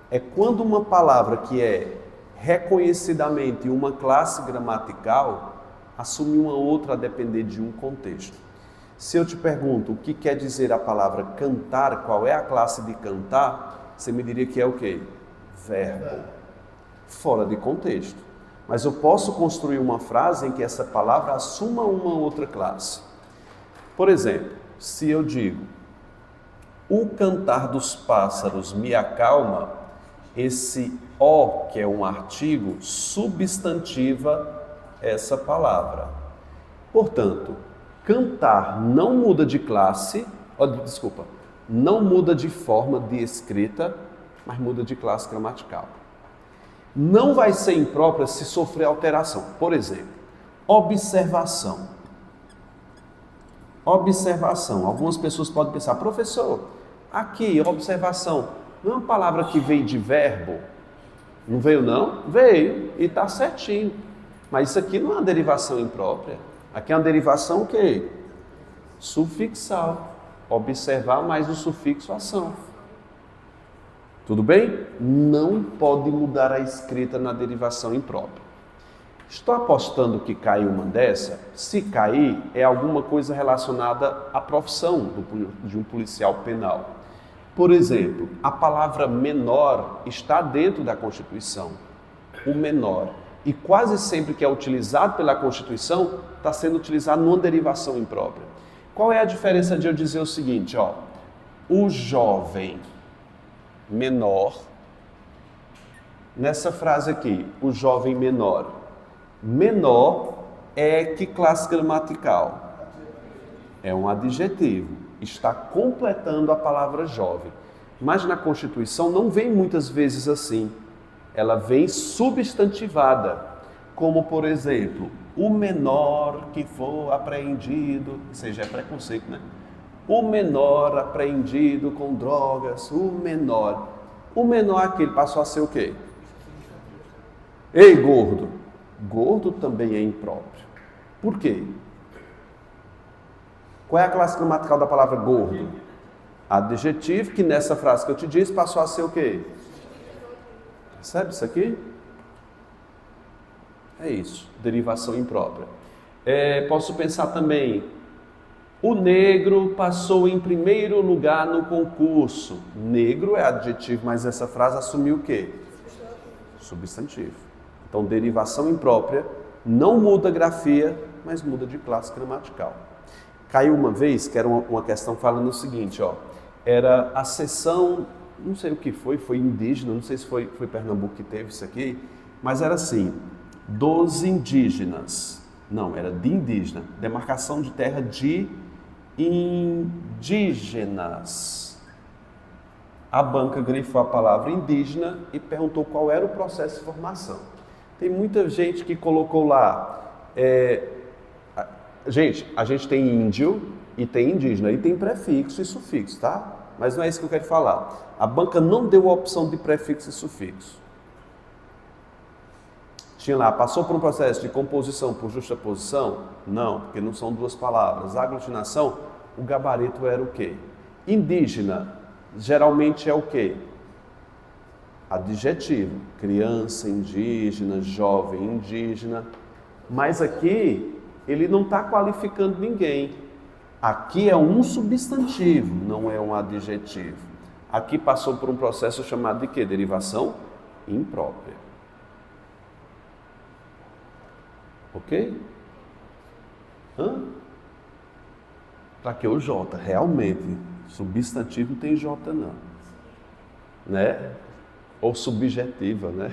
é quando uma palavra que é reconhecidamente uma classe gramatical assume uma outra a depender de um contexto. Se eu te pergunto o que quer dizer a palavra cantar, qual é a classe de cantar, você me diria que é o quê? Verbo. Fora de contexto. Mas eu posso construir uma frase em que essa palavra assuma uma outra classe. Por exemplo, se eu digo, o cantar dos pássaros me acalma, esse O, que é um artigo, substantiva essa palavra. Portanto, cantar não muda de classe, não muda de forma de escrita, mas muda de classe gramatical. Não vai ser imprópria se sofrer alteração. Por exemplo, observação. Observação. Algumas pessoas podem pensar, professor, aqui, observação, não é uma palavra que veio de verbo? Não veio não? Veio, e está certinho. Mas isso aqui não é uma derivação imprópria. Aqui é uma derivação o quê? Sufixal. Observar mais o sufixo ação. Tudo bem? Não pode mudar a escrita na derivação imprópria. Estou apostando que cai uma dessa. Se cair, é alguma coisa relacionada à profissão de um policial penal. Por exemplo, a palavra menor está dentro da Constituição. O menor. E quase sempre que é utilizado pela Constituição, está sendo utilizado numa derivação imprópria. Qual é a diferença de eu dizer o seguinte, ó? O jovem menor Nessa frase aqui, o jovem menor. Menor é que classe gramatical? É um adjetivo. Está completando a palavra jovem. Mas na Constituição não vem muitas vezes assim. Ela vem substantivada. Como, por exemplo, o menor que for apreendido, isso aí já é preconceito, né? O menor apreendido com drogas, o menor. O menor aqui, ele passou a ser o quê? Ei, gordo. Gordo também é impróprio. Por quê? Qual é a classe gramatical da palavra gordo? Adjetivo, que nessa frase que eu te disse passou a ser o quê? Percebe isso aqui? É isso, derivação imprópria. Posso pensar também, o negro passou em primeiro lugar no concurso. Negro é adjetivo, mas essa frase assumiu o quê? Substantivo. Então, derivação imprópria não muda a grafia, mas muda de classe gramatical. Caiu uma vez, que era uma questão falando o seguinte, ó, era a seção, não sei o que foi indígena, não sei se foi Pernambuco que teve isso aqui, mas era assim, dos indígenas, não, era de indígena, demarcação de terra de indígenas. A banca grifou a palavra indígena e perguntou qual era o processo de formação. Tem muita gente que colocou lá, gente, a gente tem índio e tem indígena, e tem prefixo e sufixo, tá? Mas não é isso que eu quero falar. A banca não deu a opção de prefixo e sufixo. Tinha lá, passou por um processo de composição por justaposição? Não, porque não são duas palavras. Aglutinação, o gabarito era o quê? Indígena, geralmente é o quê? Adjetivo. Criança indígena, jovem indígena. Mas aqui, ele não está qualificando ninguém. Aqui é um substantivo, não é um adjetivo. Aqui passou por um processo chamado de quê? Derivação imprópria. Ok? Para que o J? Realmente, substantivo não tem J não. Né? Ou subjetiva, né?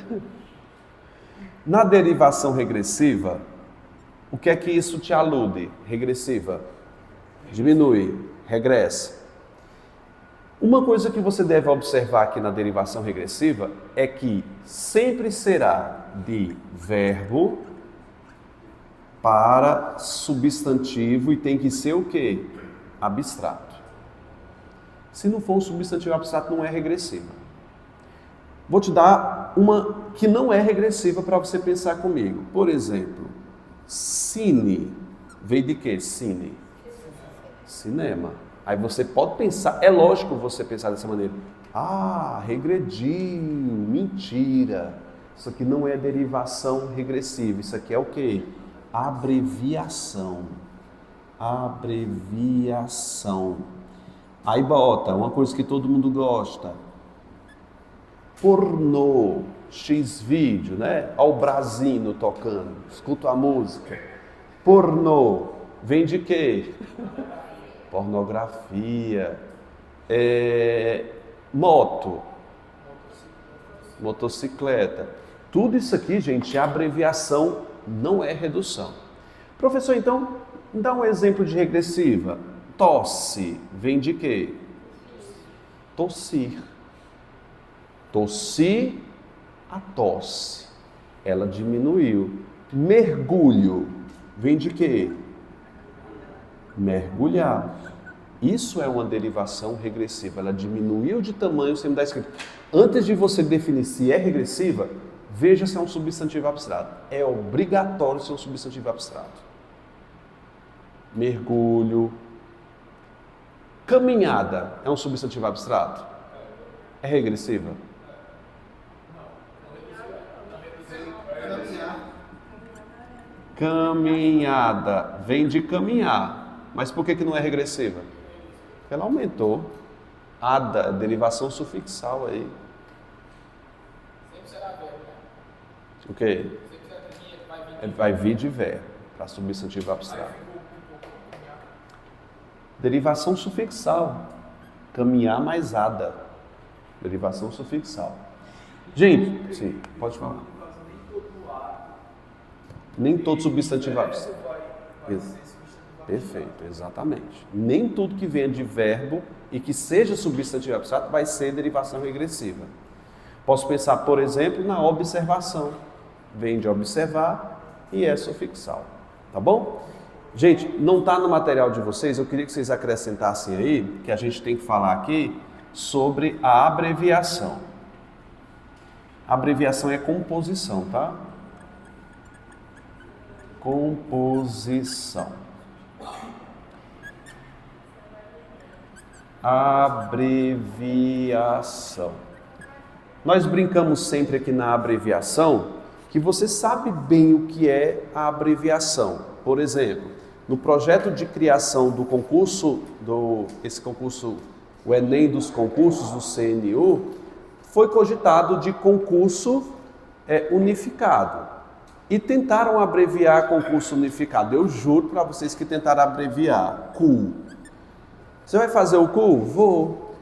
Na derivação regressiva, o que é que isso te alude? Regressiva. Diminui, regressa. Uma coisa que você deve observar aqui na derivação regressiva é que sempre será de verbo para substantivo e tem que ser o quê? Abstrato. Se não for um substantivo abstrato, não é regressiva. Vou te dar uma que não é regressiva para você pensar comigo. Por exemplo, cine. Veio de quê? Cine. Cinema. Aí você pode pensar, é lógico você pensar dessa maneira. Regrediu, mentira. Isso aqui não é derivação regressiva, isso aqui é o quê? Abreviação. Abreviação. Aí bota, uma coisa que todo mundo gosta. Pornô, X-vídeo, né? Olha o brasino tocando, escuta a música. Pornô, vem de quê? Pornografia. Moto. Motocicleta. Tudo isso aqui, gente, é abreviação, não é redução. Professor, então, dá um exemplo de regressiva. Tosse, vem de quê? Tossir. Tossir, a tosse. Ela diminuiu. Mergulho, vem de quê? Mergulhar. Isso é uma derivação regressiva. Ela diminuiu de tamanho, você me dá escrito. Antes de você definir se é regressiva, veja se é um substantivo abstrato. É obrigatório ser um substantivo abstrato. Mergulho. Caminhada é um substantivo abstrato? É regressiva? Caminhada. Vem de caminhar. Mas por que não é regressiva? Porque ela aumentou. Ada, derivação sufixal aí. Sempre será verbo, né? O quê? Sempre será que Vai vir de verbo, para substantivo abstrato. Derivação sufixal. Caminhar mais ada. Derivação sufixal. Gente, sim, pode falar. Nem todo substantivo abstrato. Perfeito, exatamente. Nem tudo que venha de verbo e que seja substantivo abstrato vai ser derivação regressiva. Posso pensar, por exemplo, na observação. Vem de observar e é sufixal. Tá bom? Gente, não está no material de vocês, eu queria que vocês acrescentassem aí, que a gente tem que falar aqui sobre a abreviação. A abreviação é composição, tá? Composição. Abreviação. Nós brincamos sempre aqui na abreviação que você sabe bem o que é a abreviação. Por exemplo, no projeto de criação do concurso, esse concurso, o Enem dos concursos, do CNU, foi cogitado de concurso unificado. E tentaram abreviar concurso unificado. Eu juro para vocês que tentaram abreviar CU. Você vai fazer o CU? Vou.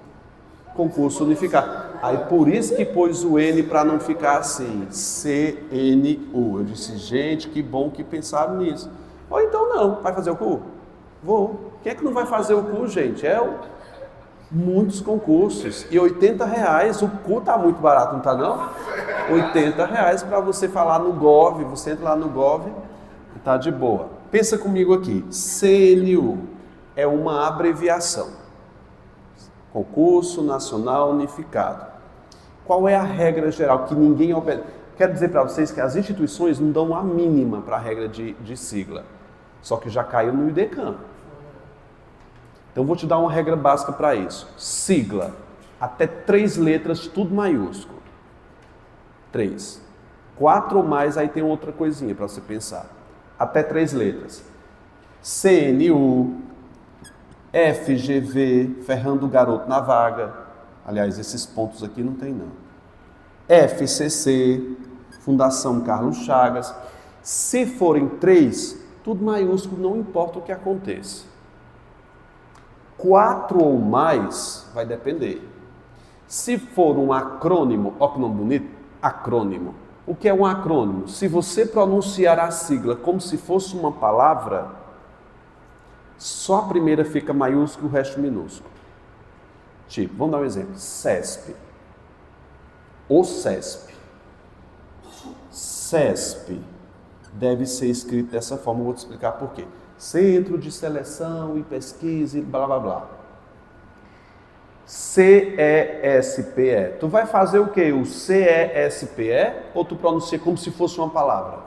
Concurso unificado. Aí por isso que pôs o N para não ficar assim, CNU. Eu disse, gente, que bom que pensaram nisso. Ou então não, vai fazer o CU? Vou. Quem é que não vai fazer o CU, gente? Muitos concursos. E R$80, o CU tá muito barato, não tá não? R$80 para você falar no Gov, você entra lá no Gov e tá de boa. Pensa comigo aqui, CNU é uma abreviação. Concurso Nacional Unificado. Qual é a regra geral que ninguém obedece? Quero dizer para vocês que as instituições não dão a mínima para a regra de sigla. Só que já caiu no IDECAM. Então vou te dar uma regra básica para isso. Sigla, até 3 letras, tudo maiúsculo. 3. 4 ou mais, aí tem outra coisinha para você pensar. Até 3 letras. CNU, FGV, ferrando o garoto na vaga. Aliás, esses pontos aqui não tem não. FCC, Fundação Carlos Chagas. Se forem 3, tudo maiúsculo, não importa o que aconteça. 4 ou mais, vai depender. Se for um acrônimo, ó que nome bonito, acrônimo. O que é um acrônimo? Se você pronunciar a sigla como se fosse uma palavra, só a primeira fica maiúsculo e o resto minúsculo. Tipo, vamos dar um exemplo. CESP. O CESP. CESP deve ser escrito dessa forma, eu vou te explicar por quê. Centro de Seleção e Pesquisa e blá blá blá. CESPE. Tu vai fazer o quê? O CESPE ou tu pronuncia como se fosse uma palavra?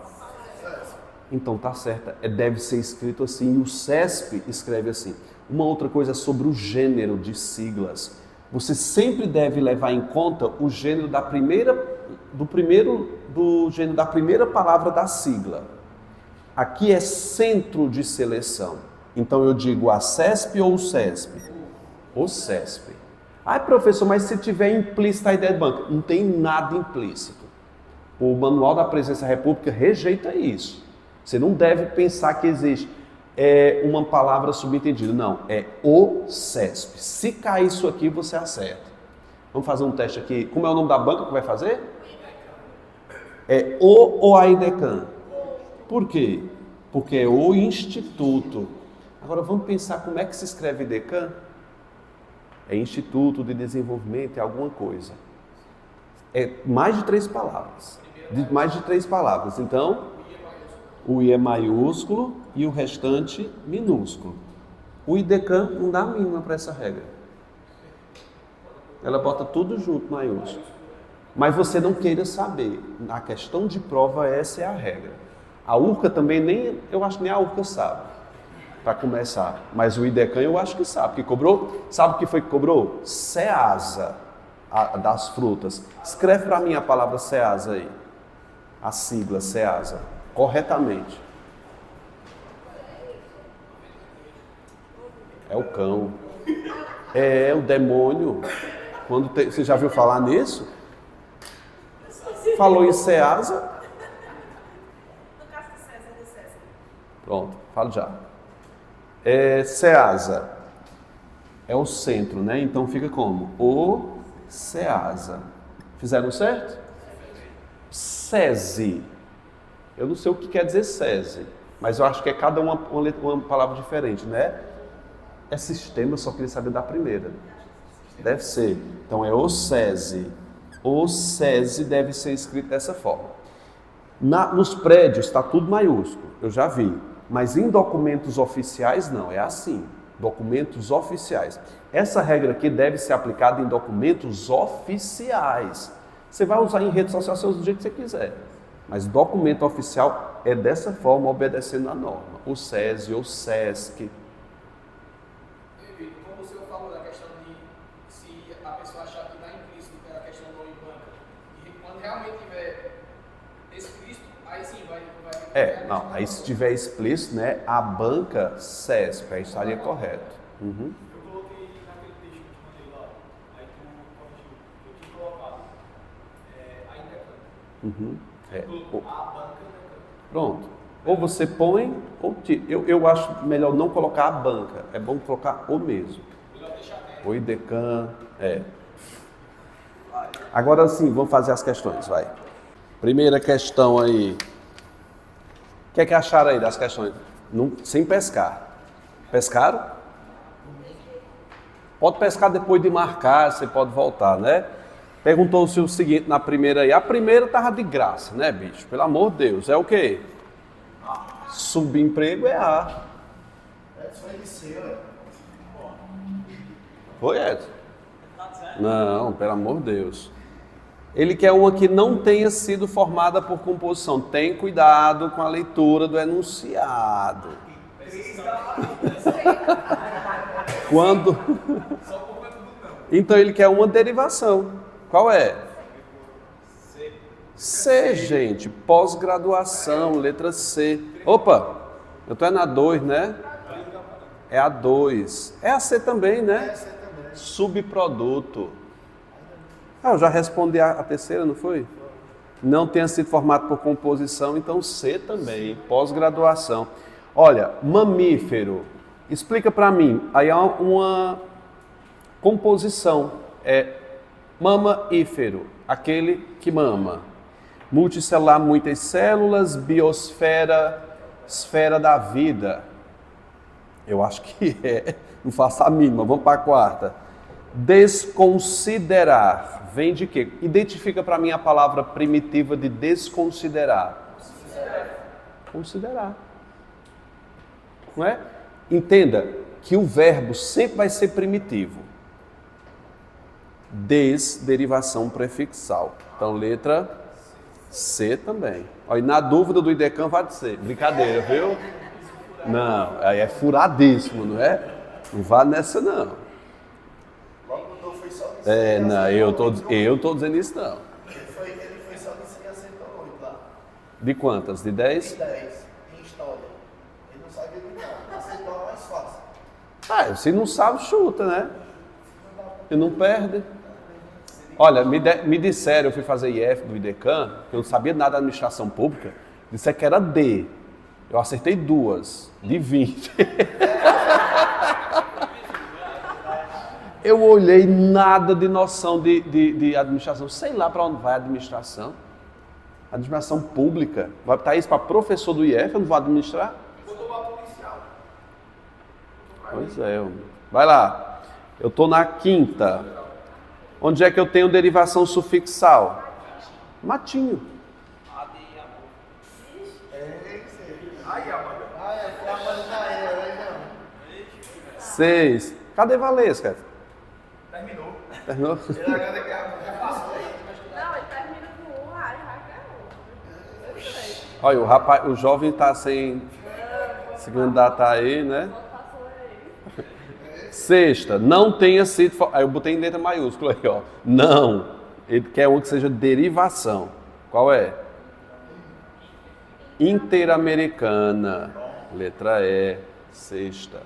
Então tá certa, deve ser escrito assim, e o CESP escreve assim. Uma outra coisa sobre o gênero de siglas. Você sempre deve levar em conta o gênero do gênero da primeira palavra da sigla. Aqui é centro de seleção. Então eu digo a CESP ou o CESP? O CESP. Ai, professor, mas se tiver implícita a ideia de banco? Não tem nada implícito. O Manual da Presidência da República rejeita isso. Você não deve pensar que existe uma palavra subentendida. Não, é o CESP. Se cair isso aqui, você acerta. Vamos fazer um teste aqui. Como é o nome da banca que vai fazer? É o ou a IDECAM? Por quê? Porque é o Instituto. Agora vamos pensar como é que se escreve IDECAM? É Instituto de Desenvolvimento, é alguma coisa. É mais de 3 palavras. Mais de 3 palavras. Então, o I é maiúsculo e o restante minúsculo. O IDECAM não dá a mínima para essa regra. Ela bota tudo junto, maiúsculo. Mas você não queira saber. Na questão de prova, essa é a regra. A URCA também, eu acho que nem a URCA sabe, para começar. Mas o IDECAM eu acho que sabe, que cobrou. Sabe o que foi que cobrou? Ceasa, das frutas. Escreve para mim a palavra Ceasa aí. A sigla Ceasa, corretamente. É o cão. É o demônio. Você já viu falar nisso? Falou em Ceasa. Pronto, falo já. Ceasa é o centro, né? Então fica como? O Ceasa. Fizeram certo? SESI. Eu não sei o que quer dizer SESI, mas eu acho que é cada uma palavra diferente, né? É sistema, eu só queria saber da primeira. Deve ser. Então é o SESI. O SESI deve ser escrito dessa forma. Nos prédios está tudo maiúsculo, eu já vi. Mas em documentos oficiais não, é assim. Documentos oficiais. Essa regra aqui deve ser aplicada em documentos oficiais. Você vai usar em rede social do jeito que você quiser. Mas documento oficial é dessa forma, obedecendo a norma. O SESI, o SESC. Como o senhor falou da questão de se a pessoa achar que está implícito pela questão do nome banca, e quando realmente tiver explícito, aí sim vai Aí se tiver explícito, né, a banca SESP, aí estaria correto. Uhum. Eu coloquei naquele texto que eu te mandei lá, aí tu corrigiu, eu tinha colocado ainda Uhum. a banca ainda. Pronto. Ou você põe, ou tira. Eu acho melhor não colocar a banca, é bom colocar o mesmo. O IDECAN, Agora sim, vamos fazer as questões, vai. Primeira questão aí. O que é que acharam aí das questões? Sem pescar. Pescaram? Pode pescar depois de marcar, você pode voltar, né? Perguntou-se o seguinte na primeira aí. A primeira estava de graça, né, bicho? Pelo amor de Deus. É o quê? Subemprego é A. Foi, Edson? Não, pelo amor de Deus. Ele quer uma que não tenha sido formada por composição. Tem cuidado com a leitura do enunciado. Quando... Então ele quer uma derivação. Qual é? C, gente. Pós-graduação, letra C. Opa, eu estou na 2, né? É a 2. É a C também, né? Subproduto. Eu já respondi a terceira, não foi? Não tenha sido formado por composição, então C também, pós-graduação. Olha, mamífero, explica para mim, aí há uma composição, é mamífero, aquele que mama. Multicelular, muitas células, biosfera, esfera da vida. Eu acho que não faço a mínima, vamos para a quarta. Desconsiderar. Vem de quê? Identifica para mim a palavra primitiva de desconsiderar. Considerar. Não é? Entenda que o verbo sempre vai ser primitivo. Derivação prefixal. Então, letra C também. Olha, na dúvida do IDECAN vai ser. Brincadeira, viu? Não, aí é furadíssimo, não é? Não vá nessa, não. Não, eu tô dizendo isso não. Ele foi só de 100 acertou 8 lá. De quantas? De 10? De 10, em história. Ele não sabia de nada. Acertou a mais fácil. Se não sabe, chuta, né? E não perde. Olha, me disseram, eu fui fazer IF do IDECAN, que eu não sabia nada da administração pública, disseram que era D. Eu acertei 2, de 20. Eu olhei nada de noção de administração. Sei lá para onde vai a administração. Administração pública. Vai botar isso para professor do IF, eu não vou administrar? Pois é. Vai lá. Eu estou na quinta. Onde é que eu tenho derivação sufixal? Matinho. 6. Cadê Valesca? Terminou? Não, ele termina com um, aí já quer outro. Olha, o jovem está sem se candidatar aí, né? Sexta, não tenha sido... Aí eu botei em letra maiúscula aí, ó. Não. Ele quer uma que seja derivação. Qual é? Interamericana. Letra E. Sexta.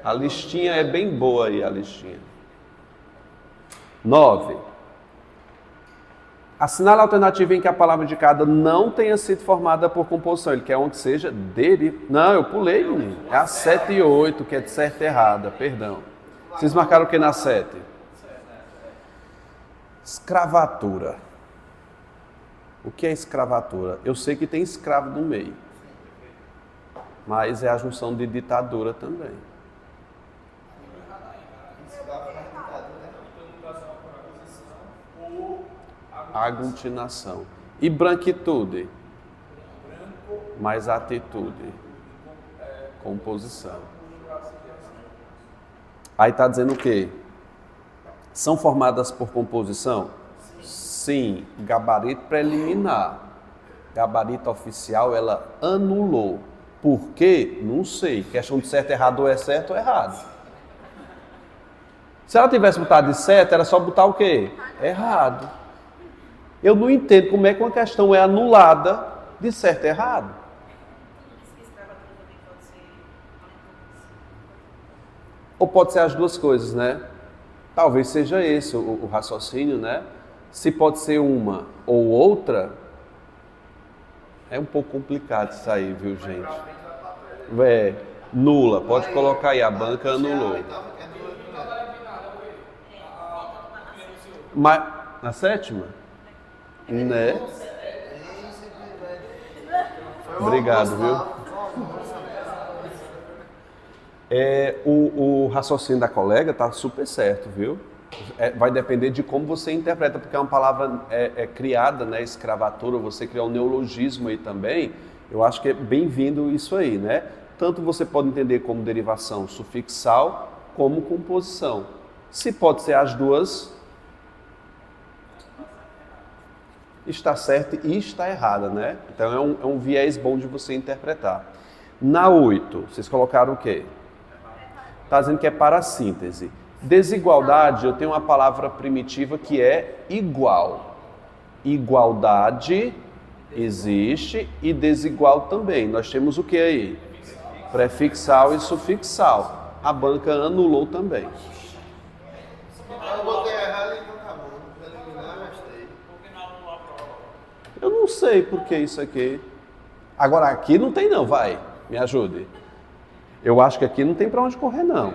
A listinha é bem boa aí, a listinha. 9. Assinale a alternativa em que a palavra indicada não tenha sido formada por composição. Ele quer uma que seja Não, eu pulei, menino. É a 7 e 8, que é de certa e errada, perdão. Vocês marcaram o que na 7? Escravatura. O que é escravatura? Eu sei que tem escravo no meio. Mas é a junção de ditadura também. Aglutinação. E branquitude? Mais atitude. Composição. Aí está dizendo o quê? São formadas por composição? Sim. Gabarito preliminar. Gabarito oficial, ela anulou. Por quê? Não sei. Questão de certo, errado, ou é certo ou errado. Se ela tivesse botado de certo, era só botar o quê? Errado. Eu não entendo como é que uma questão é anulada de certo e errado. Ou pode ser as duas coisas, né? Talvez seja esse o raciocínio, né? Se pode ser uma ou outra, é um pouco complicado isso aí, viu, gente? Nula, pode colocar aí, a banca anulou. Mas, na sétima? Né? Obrigado, viu? O raciocínio da colega está super certo, viu? Vai depender de como você interpreta, porque é uma palavra criada, né? Escravatura, você criar um neologismo aí também. Eu acho que é bem-vindo isso aí, né? Tanto você pode entender como derivação sufixal, como composição. Se pode ser as duas, está certa e está errada, né? Então é um viés bom de você interpretar. Na 8, vocês colocaram o quê? Está dizendo que é parassíntese. Desigualdade, eu tenho uma palavra primitiva que é igual. Igualdade existe e desigual também. Nós temos o que aí? Prefixal e sufixal. A banca anulou também. Eu botei errado e não acabou. Eliminar, gastei. Eu não sei por que isso aqui. Agora aqui não tem não, vai. Me ajude. Eu acho que aqui não tem para onde correr não.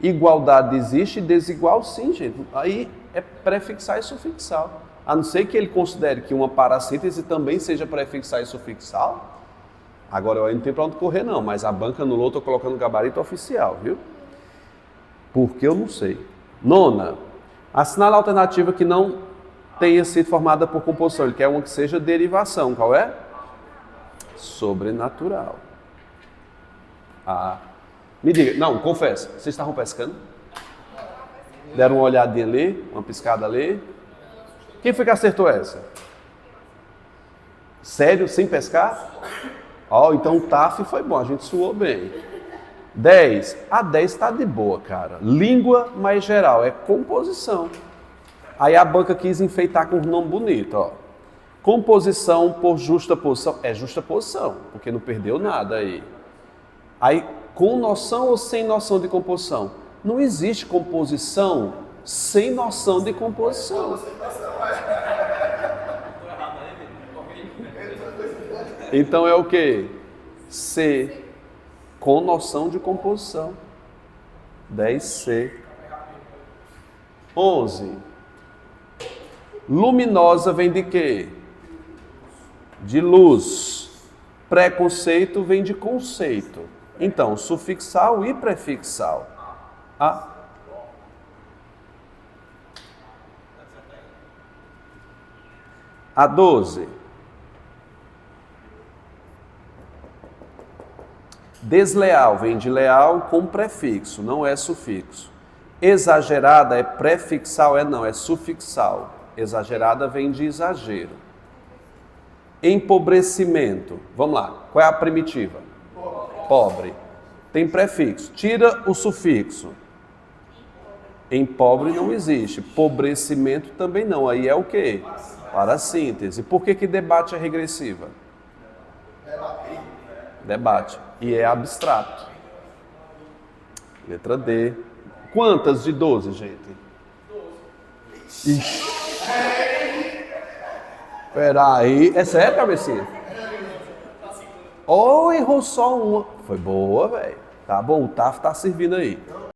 Igualdade existe, desigual sim, gente. Aí é prefixal e sufixal. A não ser que ele considere que uma parassíntese também seja prefixal e sufixal. Agora eu não tenho para onde correr não, mas a banca anulou, estou colocando gabarito oficial, viu? Porque eu não sei. 9. Assinala a alternativa que não tenha sido formada por composição. Ele quer uma que seja derivação. Qual é? Sobrenatural. Me diga, não, confessa, vocês estavam pescando? Deram uma olhadinha ali, uma piscada ali? Quem foi que acertou essa? Sério, sem pescar? Então o TAF foi bom, a gente suou bem. 10. A 10 está de boa, cara. Língua mais geral, é composição. Aí a banca quis enfeitar com um nome bonito, ó. Composição por justa posição. É justa posição, porque não perdeu nada aí. Aí, com noção ou sem noção de composição? Não existe composição sem noção de composição. Então é o quê? C, com noção de composição. 10C. 11. Luminosa vem de quê? De luz. Preconceito vem de conceito. Então, sufixal e prefixal. A 12. Desleal vem de leal com prefixo, não é sufixo. Exagerada é prefixal, não, é sufixal. Exagerada vem de exagero. Empobrecimento. Vamos lá, qual é a primitiva? Pobre. Tem prefixo. Tira o sufixo. Em pobre não existe. Pobrecimento também não. Aí é o quê? Parassíntese. Por que debate é regressiva? Debate. E é abstrato. Letra D. Quantas de 12, gente? 12. Peraí. É sério, cabecinha? Errou só uma. Foi boa, velho. Tá bom, o TAF tá servindo aí.